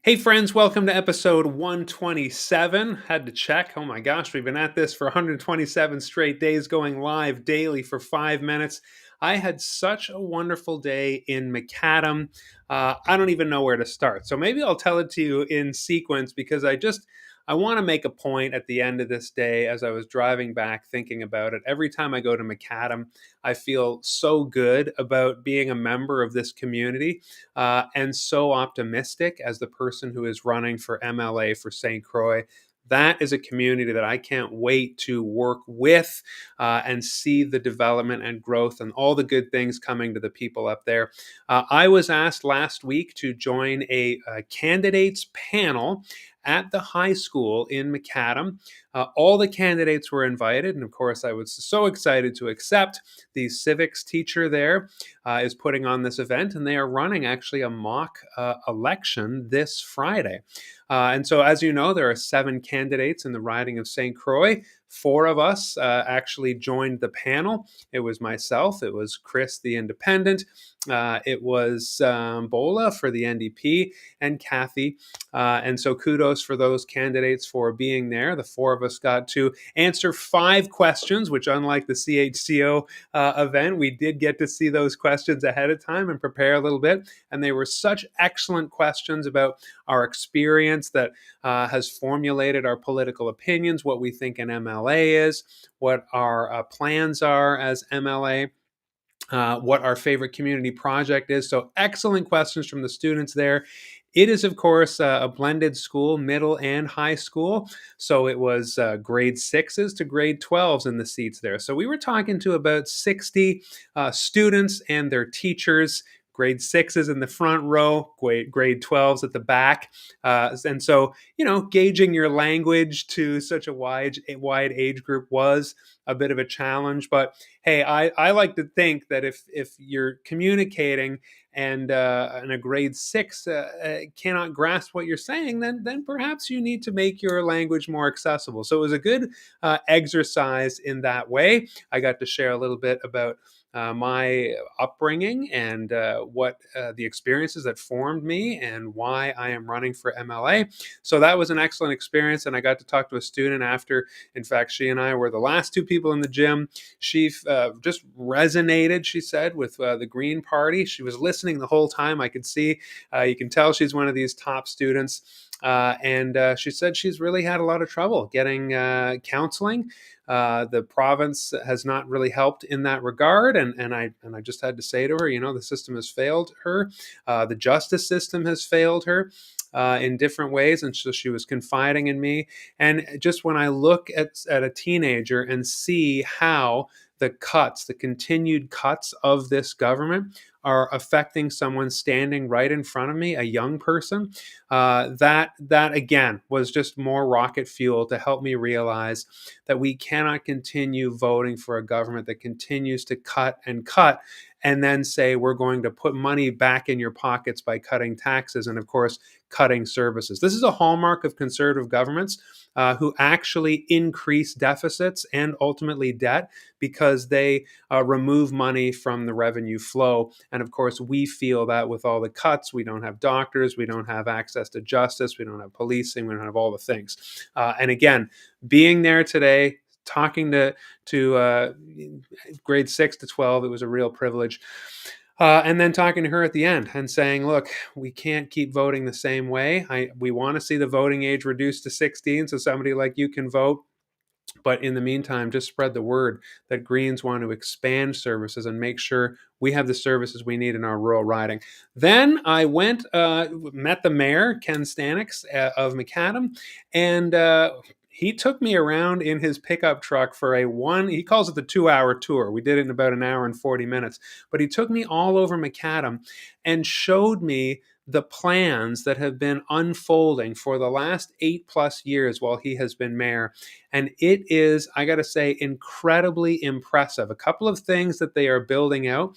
Hey friends, welcome to episode 127. Had to check. Oh my gosh, we've been at this for 127 straight days, going live daily for 5 minutes. I had such a wonderful day in McAdam. I don't even know where to start. So maybe I'll tell it to you in sequence because I want to make a point at the end of this day as I was driving back thinking about it. Every time I go to McAdam, I feel so good about being a member of this community and so optimistic as the person who is running for MLA for St. Croix. That is a community that I can't wait to work with and see the development and growth and all the good things coming to the people up there. I was asked last week to join a candidates panel at the high school in McAdam. All the candidates were invited, and of course, I was so excited to accept. The civics teacher there is putting on this event, and they are running actually a mock election this Friday. And so, as you know, there are 7 candidates in the riding of St. Croix. 4 of us actually joined the panel. It was myself, it was Chris, the independent, it was Bola for the NDP, and Kathy. And so, kudos for those candidates for being there. The 4 of us got to answer 5 questions, which, unlike the CHCO event, we did get to see those questions ahead of time and prepare a little bit. And they were such excellent questions about our experience that has formulated our political opinions, what we think an MLA is, what our plans are as MLA. What our favorite community project is. So, excellent questions from the students there. It is, of course, a blended school, middle and high school. So it was grade 6s to grade 12s in the seats there. So we were talking to about 60 students and their teachers. Grade 6s in the front row, grade 12s at the back. And so, gauging your language to such a wide age group was a bit of a challenge. But hey, I like to think that if you're communicating and a grade 6 cannot grasp what you're saying, then perhaps you need to make your language more accessible. So it was a good exercise in that way. I got to share a little bit about my upbringing and what the experiences that formed me and why I am running for MLA. So that was an excellent experience, and I got to talk to a student after. In fact, she and I were the last 2 people in the gym. She just resonated, she said, with the Green Party. She was listening the whole time. I could see, you can tell she's one of these top students. And she said she's really had a lot of trouble getting counseling. The province has not really helped in that regard, and I just had to say to her, the system has failed her. The justice system has failed her in different ways, and so she was confiding in me. And just when I look at a teenager and see how the continued cuts of this government are affecting someone standing right in front of me, a young person, that again was just more rocket fuel to help me realize that we cannot continue voting for a government that continues to cut and then say we're going to put money back in your pockets by cutting taxes and, of course, cutting services. This is a hallmark of conservative governments who actually increase deficits and ultimately debt because they remove money from the revenue flow. And of course, we feel that with all the cuts, we don't have doctors, we don't have access to justice, we don't have policing, we don't have all the things. And again, being there today, talking to grade 6 to 12, it was a real privilege. And then talking to her at the end and saying, look, we can't keep voting the same way. We want to see the voting age reduced to 16 so somebody like you can vote. But in the meantime, just spread the word that Greens want to expand services and make sure we have the services we need in our rural riding. Then I went, met the mayor, Ken Stanix of McAdam, and he took me around in his pickup truck for he calls it the 2-hour tour. We did it in about an hour and 40 minutes. But he took me all over McAdam and showed me the plans that have been unfolding for the last 8+ years while he has been mayor. And it is, I got to say, incredibly impressive. A couple of things that they are building out,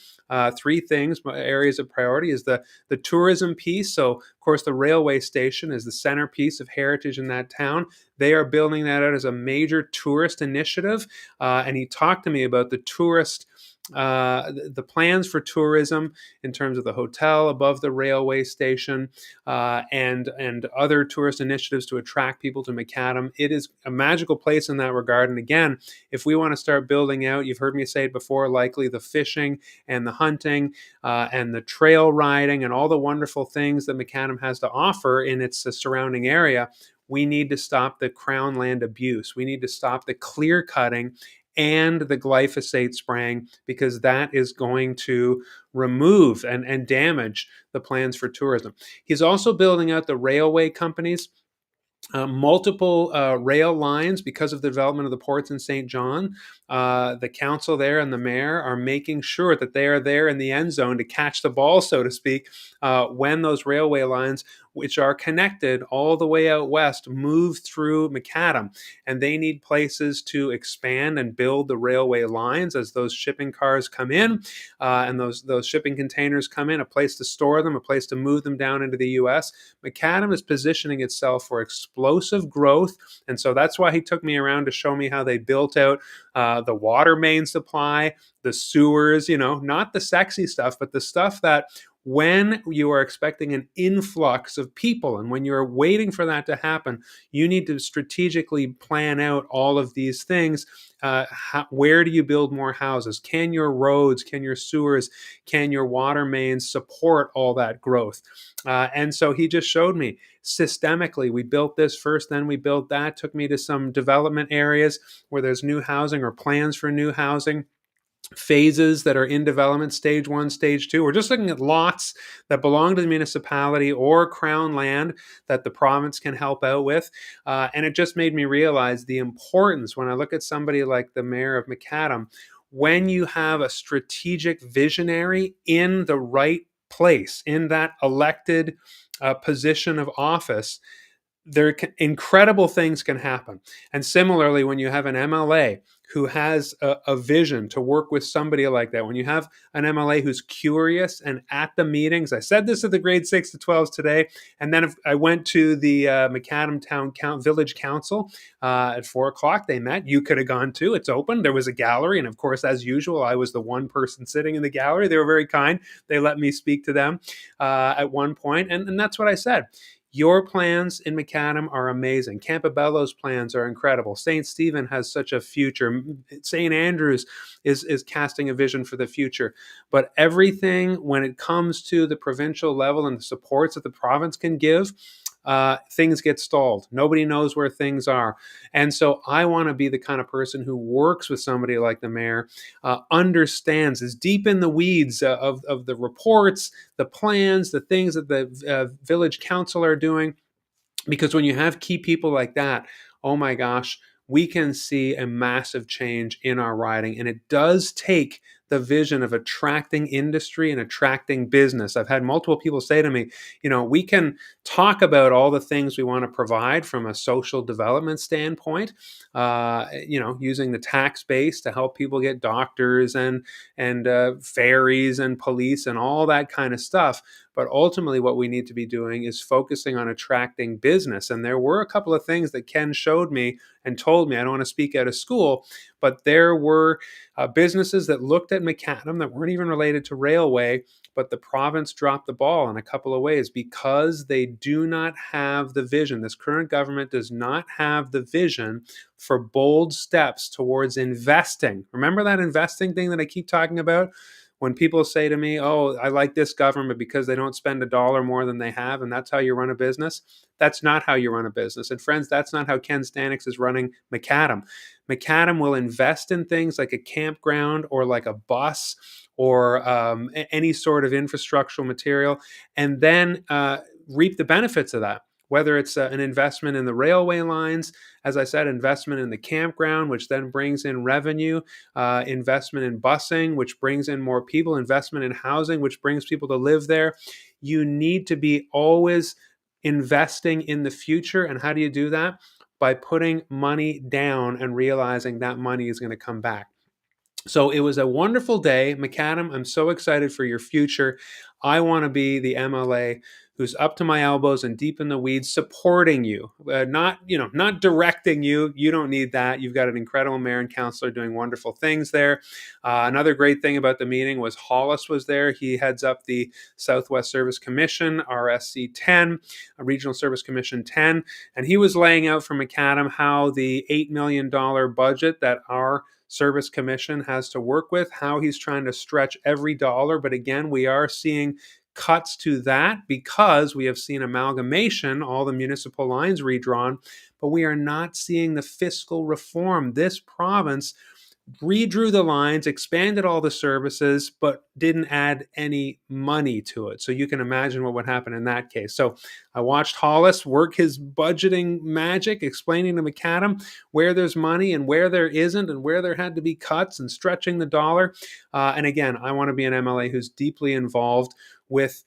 3 things, areas of priority is the tourism piece. So, of course, the railway station is the centerpiece of heritage in that town. They are building that out as a major tourist initiative. And he talked to me about the tourist the plans for tourism in terms of the hotel above the railway station, and other tourist initiatives to attract people to McAdam. It is a magical place in that regard. And again, if we want to start building out, you've heard me say it before, likely the fishing and the hunting, and the trail riding and all the wonderful things that McAdam has to offer in its surrounding area. We need to stop the crown land abuse. We need to stop the clear cutting and the glyphosate spraying, because that is going to remove and damage the plans for tourism. He's also building out the railway companies, multiple rail lines because of the development of the ports in St. John. The council there and the mayor are making sure that they are there in the end zone to catch the ball, so to speak, when those railway lines, which are connected all the way out west, move through McAdam. And they need places to expand and build the railway lines as those shipping cars come in, and those shipping containers come in, a place to store them, a place to move them down into the U.S. McAdam is positioning itself for explosive growth. And so that's why he took me around to show me how they built out the water main supply, the sewers, not the sexy stuff, but the stuff that when you are expecting an influx of people and when you're waiting for that to happen, you need to strategically plan out all of these things. Where do you build more houses? Can your roads, can your sewers, can your water mains support all that growth? And so he just showed me systemically, we built this first, then we built that, took me to some development areas where there's new housing or plans for new housing, phases that are in development, stage one, stage two. We're just looking at lots that belong to the municipality or crown land that the province can help out with. And it just made me realize the importance when I look at somebody like the mayor of McAdam. When you have a strategic visionary in the right place, in that elected position of office, incredible things can happen. And similarly, when you have an MLA who has a vision to work with somebody like that, when you have an MLA who's curious and at the meetings, I said this at the grade 6 to 12s today, and then I went to the McAdam Village Council at 4 o'clock. They met. You could have gone too. It's open. There was a gallery. And of course, as usual, I was the one person sitting in the gallery. They were very kind. They let me speak to them at one point. And that's what I said. Your plans in McAdam are amazing. Campobello's plans are incredible. St. Stephen has such a future. St. Andrews is casting a vision for the future. But everything, when it comes to the provincial level and the supports that the province can give, things get stalled. Nobody knows where things are. And so I want to be the kind of person who works with somebody like the mayor, understands, is deep in the weeds of the reports, the plans, the things that the village council are doing. Because when you have key people like that, oh my gosh, we can see a massive change in our riding. And it does take the vision of attracting industry and attracting business. I've had multiple people say to me, we can talk about all the things we want to provide from a social development standpoint, using the tax base to help people get doctors and ferries and police and all that kind of stuff. But ultimately, what we need to be doing is focusing on attracting business. And there were a couple of things that Ken showed me and told me. I don't want to speak out of school, but there were businesses that looked at McAdam that weren't even related to railway, but the province dropped the ball in a couple of ways because they do not have the vision. This current government does not have the vision for bold steps towards investing. Remember that investing thing that I keep talking about? When people say to me, oh, I like this government because they don't spend $1 more than they have, and that's how you run a business. That's not how you run a business. And friends, that's not how Ken Stanix is running McAdam. McAdam will invest in things like a campground or like a bus or any sort of infrastructural material, and then reap the benefits of that. Whether it's an investment in the railway lines, as I said, investment in the campground, which then brings in revenue, investment in busing, which brings in more people, investment in housing, which brings people to live there. You need to be always investing in the future. And how do you do that? By putting money down and realizing that money is going to come back. So it was a wonderful day. McAdam, I'm so excited for your future. I want to be the MLA who's up to my elbows and deep in the weeds, supporting you, not directing you. You don't need that. You've got an incredible mayor and councillor doing wonderful things there. Another great thing about the meeting was Hollis was there. He heads up the Southwest Service Commission, RSC 10, Regional Service Commission 10, and he was laying out for McAdam how the $8 million budget that our Service Commission has to work with, how he's trying to stretch every dollar. But again, we are seeing cuts to that because we have seen amalgamation, all the municipal lines redrawn, but we are not seeing the fiscal reform. This province redrew the lines, expanded all the services, but didn't add any money to it. So you can imagine what would happen in that case. So I watched Hollis work his budgeting magic, explaining to McAdam where there's money and where there isn't, and where there had to be cuts and stretching the dollar. And again, I want to be an MLA who's deeply involved with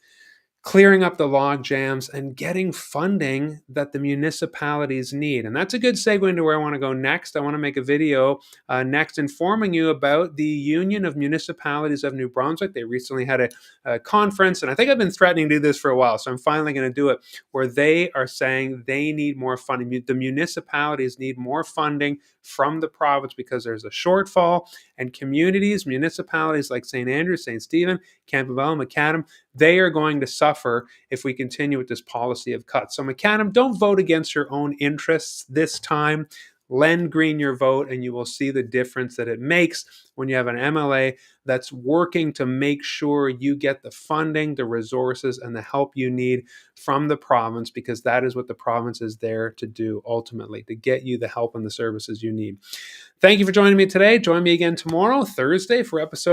clearing up the log jams and getting funding that the municipalities need. And that's a good segue into where I want to go next. I want to make a video next informing you about the Union of Municipalities of New Brunswick. They recently had a conference, and I think I've been threatening to do this for a while, so I'm finally going to do it, where they are saying they need more funding. The municipalities need more funding from the province because there's a shortfall, and communities, municipalities like St. Andrews, St. Stephen, Campbell, McAdam, they are going to suffer if we continue with this policy of cuts. So McAdam, don't vote against your own interests this time. Lend Green your vote, and you will see the difference that it makes when you have an MLA that's working to make sure you get the funding, the resources, and the help you need from the province, because that is what the province is there to do ultimately, to get you the help and the services you need. Thank you for joining me today. Join me again tomorrow, Thursday, for episode